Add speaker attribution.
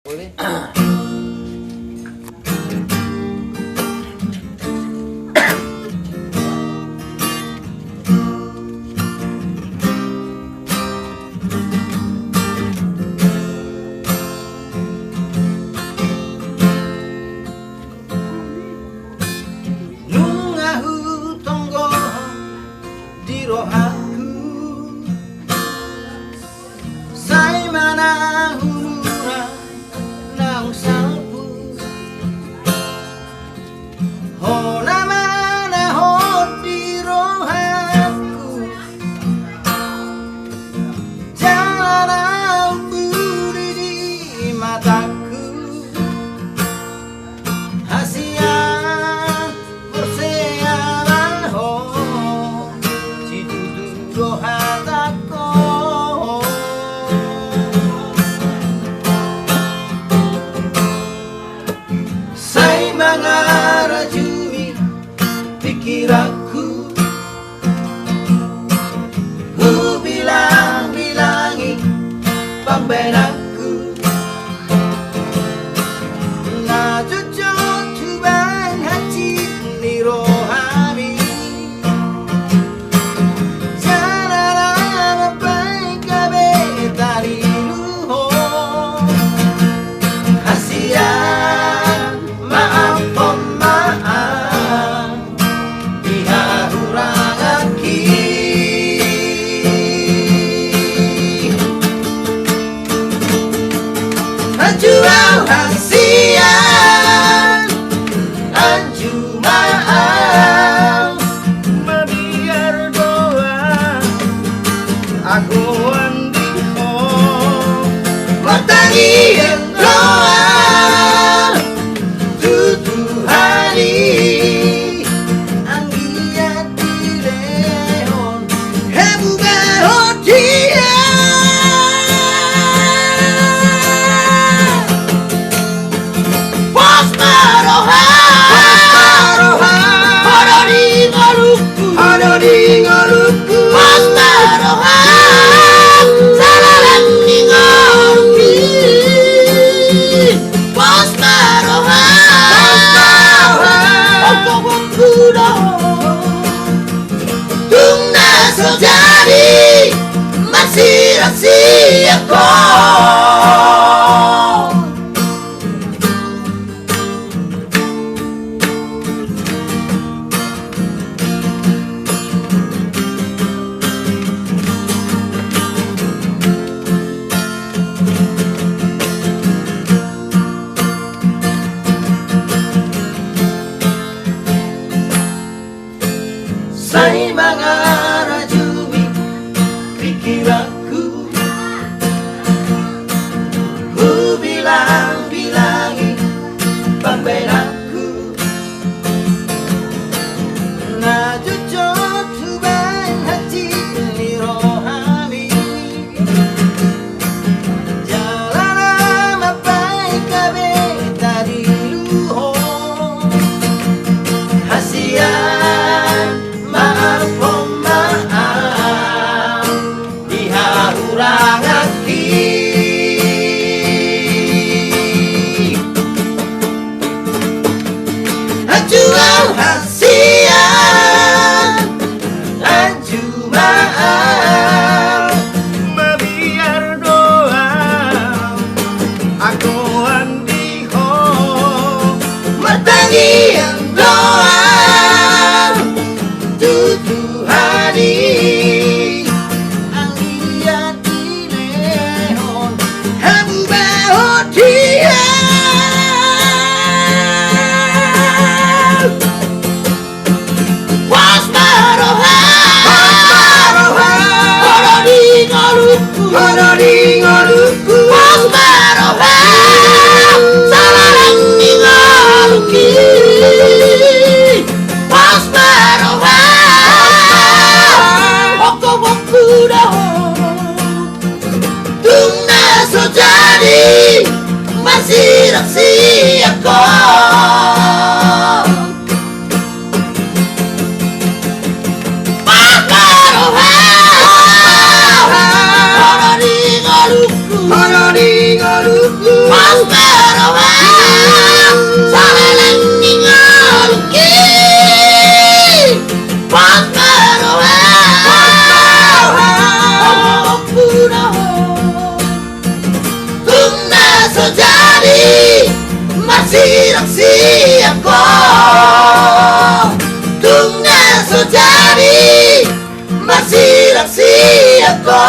Speaker 1: Boleh.
Speaker 2: Lungahu tonggo di rohaku sai mana humura nang salpu hona mana ho di rohaku jalan budi di mataku hasian persealan ho si dudu hataku sai mangarajui pikiranku ku bilang-bilangi pambenakku na jujur tuban hati ni rohani jalan baik kabe tari luho hasian maaf pemaaf diharurangaki anjuau hasian anju maaf mabiar doa aku andiho matangi doa tutu hari anggia dileon hebuga hotia pos maroha Hadori ngoluku pos maroha salalan ngoluki pos maroha okukudo tungna sojari masih rahasia kau sai mangarajui pikiranku ku bilang-bilangi pambenakku na jujur tuban hati ni rohani jalan baik kabe tadi luho hasian maaf pemaaf diharurangaki anjuau hasian anju maaf mabiar doa aku andiho matangi doa tutu hari anggia dileon hamba hotia was maroha Hadori ngoluku was maroha salalan ngoluki was maroha okukudo tungna sojari masih rahasia kau maroha Hadori ngoluku
Speaker 1: Prospero sale ningaluki. Prospero pura tunda sejadi masih siapa tunda sejadi masih siapa.